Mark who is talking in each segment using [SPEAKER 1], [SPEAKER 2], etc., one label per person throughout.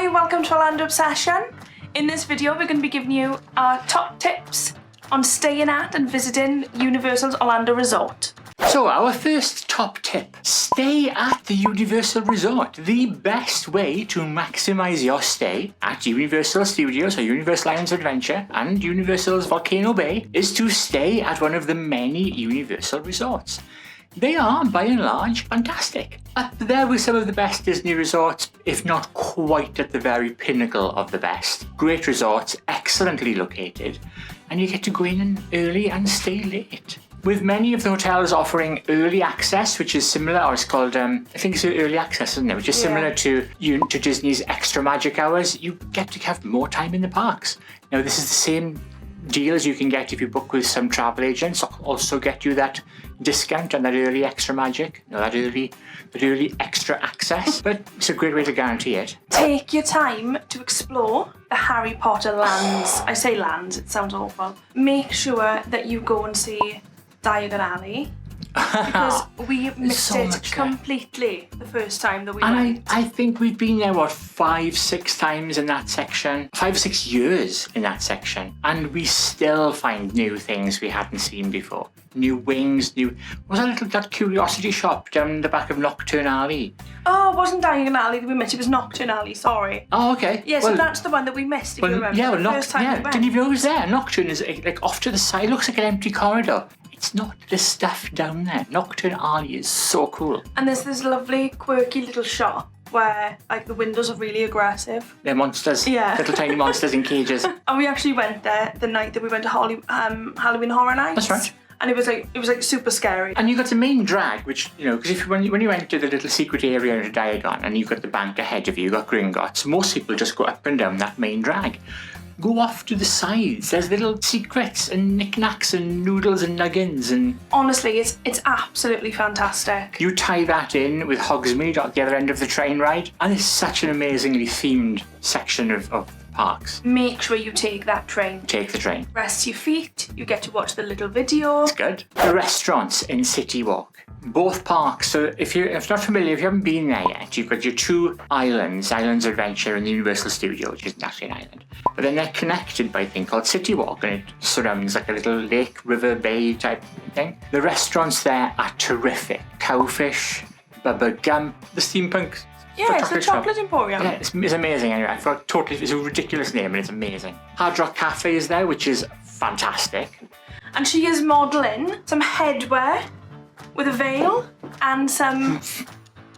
[SPEAKER 1] Hi, welcome to Orlando Obsession. In this video, we're going to be giving you our top tips on staying at and visiting Universal's Orlando Resort.
[SPEAKER 2] So our first top tip, stay at the Universal Resort. The best way to maximise your stay at Universal Studios or Universal Islands of Adventure and Universal's Volcano Bay is to stay at one of the many Universal resorts. They are, by and large, fantastic. Up there with some of the best Disney resorts, if not quite at the very pinnacle of the best. Great resorts, excellently located, and you get to go in early and stay late. With many of the hotels offering early access, which is similar, or it's called, I think it's early access, isn't it? Which is similar to Disney's extra magic hours, you get to have more time in the parks. Now, this is the same deal as you can get if you book with some travel agents, also get you that discount and that early extra magic, that early extra access, but it's a great way to guarantee it.
[SPEAKER 1] Take your time to explore the Harry Potter lands. I say lands, it sounds awful. Make sure that you go and see Diagon Alley, because we missed
[SPEAKER 2] so
[SPEAKER 1] it completely the first time that we
[SPEAKER 2] and
[SPEAKER 1] went.
[SPEAKER 2] I think we've been there, 5-6 times in that section, 5 or 6 years in that section, and we still find new things we hadn't seen before. New wings, that curiosity shop down the back of Nocturne Alley.
[SPEAKER 1] Oh, it wasn't Diagon Alley that we missed, it was Nocturne Alley, sorry.
[SPEAKER 2] Oh, okay.
[SPEAKER 1] Yeah, so that's the one that we missed, if you remember.
[SPEAKER 2] Yeah,
[SPEAKER 1] the first time we went.
[SPEAKER 2] didn't even know it was there. Nocturne is like off to the side, it looks like an empty corridor. It's not, there's stuff down there. Nocturne Alley is so cool.
[SPEAKER 1] And there's this lovely, quirky little shop where like the windows are really aggressive.
[SPEAKER 2] They're monsters.
[SPEAKER 1] Yeah.
[SPEAKER 2] Little tiny monsters in cages.
[SPEAKER 1] And we actually went there the night that we went to Halloween Horror Nights.
[SPEAKER 2] That's right.
[SPEAKER 1] And it was like super scary.
[SPEAKER 2] And you got the main drag, which, because when you enter the little secret area into Diagon and you've got the bank ahead of you, you've got Gringotts, most people just go up and down that main drag. Go off to the sides. There's little secrets and knickknacks and noodles and nuggins and...
[SPEAKER 1] Honestly, it's absolutely fantastic.
[SPEAKER 2] You tie that in with Hogsmeade at the other end of the train ride, and it's such an amazingly themed section of parks.
[SPEAKER 1] Make sure you take that train.
[SPEAKER 2] Take the train.
[SPEAKER 1] Rest your feet. You get to watch the little video.
[SPEAKER 2] It's good. The restaurants in CityWalk. Both parks, so if you're not familiar, if you haven't been there yet, you've got your two islands of Adventure and the Universal Studio, which isn't actually an island. But then they're connected by a thing called CityWalk, and it surrounds like a little lake, river, bay type thing. The restaurants there are terrific. Cowfish, Bubba Gump, the steampunk.
[SPEAKER 1] Yeah, it's a chocolate emporium.
[SPEAKER 2] Yeah, it's amazing anyway. I forgot totally, it's a ridiculous name and it's amazing. Hard Rock Cafe is there, which is fantastic.
[SPEAKER 1] And she is modelling some headwear with a veil and some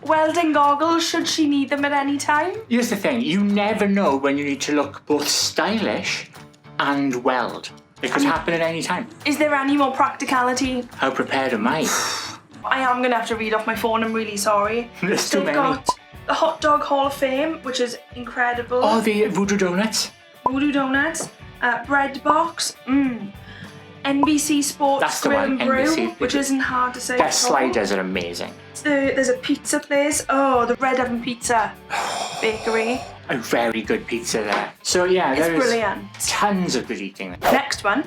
[SPEAKER 1] welding goggles should she need them at any time.
[SPEAKER 2] Here's the thing, you never know when you need to look both stylish and weld. It could happen at any time.
[SPEAKER 1] Is there any more practicality?
[SPEAKER 2] How prepared am I?
[SPEAKER 1] I am going to have to read off my phone, I'm really sorry.
[SPEAKER 2] There's too many.
[SPEAKER 1] They've got the Hot Dog Hall of Fame, which is incredible.
[SPEAKER 2] Oh, the Voodoo Donuts.
[SPEAKER 1] Voodoo Donuts. Bread Box. NBC Sports
[SPEAKER 2] That's the
[SPEAKER 1] Grill
[SPEAKER 2] one,
[SPEAKER 1] and Brew,
[SPEAKER 2] NBC.
[SPEAKER 1] which isn't hard to say.
[SPEAKER 2] Their sliders are amazing.
[SPEAKER 1] There's a pizza place. Oh, the Red Oven Pizza Bakery.
[SPEAKER 2] A very good pizza there. So yeah,
[SPEAKER 1] It's
[SPEAKER 2] there is
[SPEAKER 1] brilliant.
[SPEAKER 2] tons of good eating there.
[SPEAKER 1] Next one,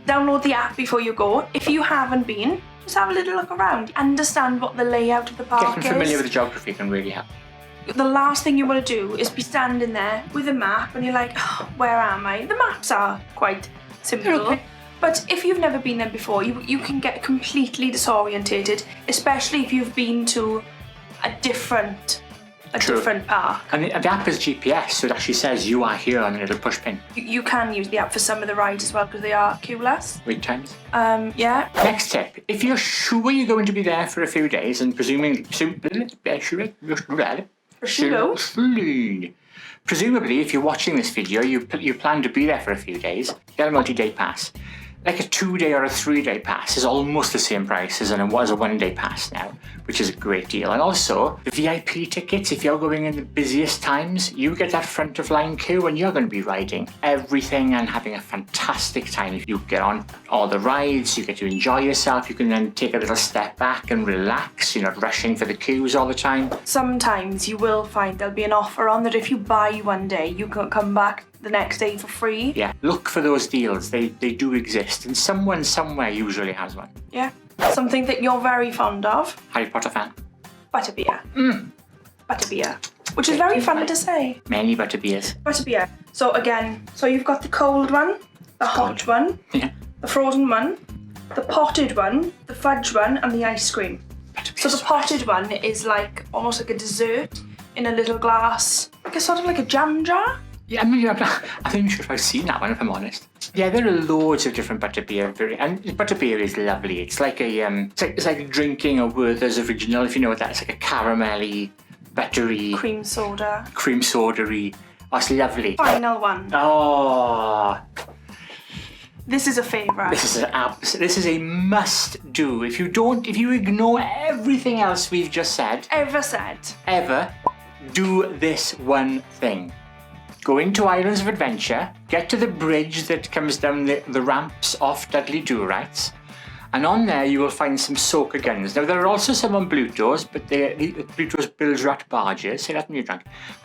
[SPEAKER 1] download the app before you go. If you haven't been, just have a little look around. Understand what the layout of the park
[SPEAKER 2] Getting familiar with
[SPEAKER 1] is.
[SPEAKER 2] the geography can really help.
[SPEAKER 1] The last thing you want to do is be standing there with a map and you're like, oh, where am I? The maps are quite simple.
[SPEAKER 2] Okay.
[SPEAKER 1] But if you've never been there before, you can get completely disorientated, especially if you've been to a different park.
[SPEAKER 2] And the app is GPS, so it actually says you are here on a little push pin.
[SPEAKER 1] You can use the app for some of the rides as well because they are queueless.
[SPEAKER 2] Wait times.
[SPEAKER 1] Yeah.
[SPEAKER 2] Next tip, if you're sure you're going to be there for a few days and presumably if you're watching this video, you plan to be there for a few days, get a multi-day pass. Like a 2-day or a 3-day pass is almost the same price as a 1-day pass now, which is a great deal. And also, the VIP tickets, if you're going in the busiest times, you get that front of line queue and you're going to be riding everything and having a fantastic time. If you get on all the rides, you get to enjoy yourself, you can then take a little step back and relax, you're not rushing for the queues all the time.
[SPEAKER 1] Sometimes you will find there'll be an offer on that if you buy one day, you can come back the next day for free.
[SPEAKER 2] Yeah, look for those deals. They do exist, and someone somewhere usually has one.
[SPEAKER 1] Yeah. Something that you're very fond of.
[SPEAKER 2] Harry Potter fan.
[SPEAKER 1] Butterbeer. Butterbeer. which is very fun to say.
[SPEAKER 2] Many butterbeers.
[SPEAKER 1] Butterbeer. So again, you've got the cold one, the hot one,
[SPEAKER 2] Yeah.
[SPEAKER 1] the frozen one, the potted one, the fudge one, and the ice cream. So the potted one is like almost like a dessert in a little glass, like a sort of like a jam jar.
[SPEAKER 2] Yeah, I mean, I'm not even sure if I've seen that one, if I'm honest. Yeah, there are loads of different butterbeer, and butterbeer is lovely. It's like it's like drinking a Werther's original, if you know what that is. It's like a caramelly, buttery,
[SPEAKER 1] Cream soda.
[SPEAKER 2] soda-y. Oh, it's lovely.
[SPEAKER 1] Final one.
[SPEAKER 2] Oh,
[SPEAKER 1] This is a favourite.
[SPEAKER 2] this is a must-do. If you ignore everything else we've just said, ever do this one thing. Go into Islands of Adventure, get to the bridge that comes down the ramps off Dudley Do-Rights, and on there you will find some soaker guns. Now there are also some on Bluto's, but Bluto's bilge rat barges, say that when you're drunk.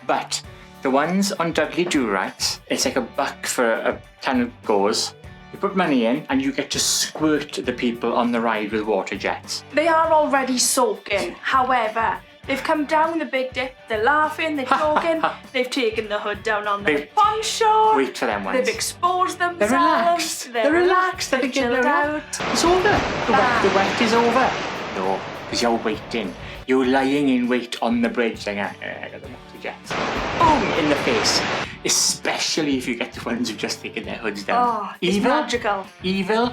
[SPEAKER 2] But the ones on Dudley Do-Rights, it's like $1 for a 10 goes. You put money in and you get to squirt the people on the ride with water jets.
[SPEAKER 1] They are already soaking, however, they've come down the big dip, they're laughing, they're talking, they've taken the hood down on their poncho.
[SPEAKER 2] Wait for them ones.
[SPEAKER 1] They've exposed themselves.
[SPEAKER 2] They're relaxed. They're relaxed.
[SPEAKER 1] They've chilled out.
[SPEAKER 2] It's over. The wet is over. No, because you're waiting. You're lying in wait on the bridge saying, I got the water jets. Boom, in the face. Especially if you get the ones who've just taken their hoods down.
[SPEAKER 1] Oh, it's magical.
[SPEAKER 2] Evil,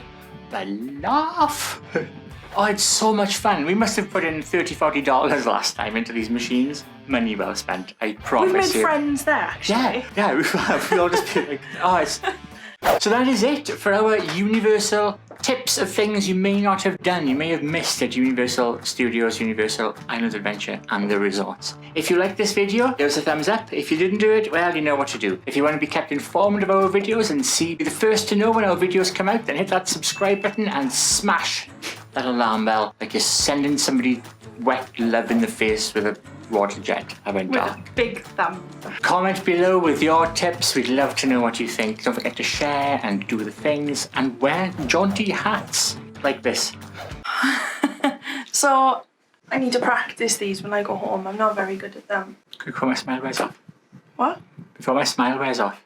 [SPEAKER 2] but laugh. Oh, it's so much fun. We must have put in $30, $40 last time into these machines. Money well spent, I promise you.
[SPEAKER 1] We've made friends there, actually.
[SPEAKER 2] Yeah, we all just be like, oh, it's... So that is it for our Universal tips of things you may not have done, you may have missed at Universal Studios, Universal Islands Adventure and the resorts. If you liked this video, give us a thumbs up. If you didn't do it, well, you know what to do. If you want to be kept informed of our videos and be the first to know when our videos come out, then hit that subscribe button and smash that alarm bell like you're sending somebody wet love in the face with a water jet. I went dark.
[SPEAKER 1] With a big thumb.
[SPEAKER 2] Comment below with your tips. We'd love to know what you think. Don't forget to share and do the things and wear jaunty hats like this.
[SPEAKER 1] So I need to practice these when I go home. I'm not very good at them.
[SPEAKER 2] Before my smile wears off.
[SPEAKER 1] What?
[SPEAKER 2] Before my smile wears off.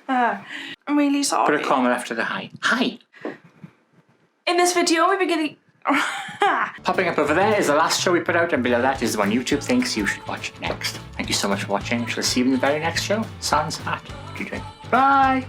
[SPEAKER 1] I'm really sorry.
[SPEAKER 2] Put a comma after the hi. Hi!
[SPEAKER 1] In this video, we're beginning...
[SPEAKER 2] Popping up over there is the last show we put out, and below that is the one YouTube thinks you should watch next. Thank you so much for watching. Shall see you in the very next show. Sans hat. What are you doing? Bye!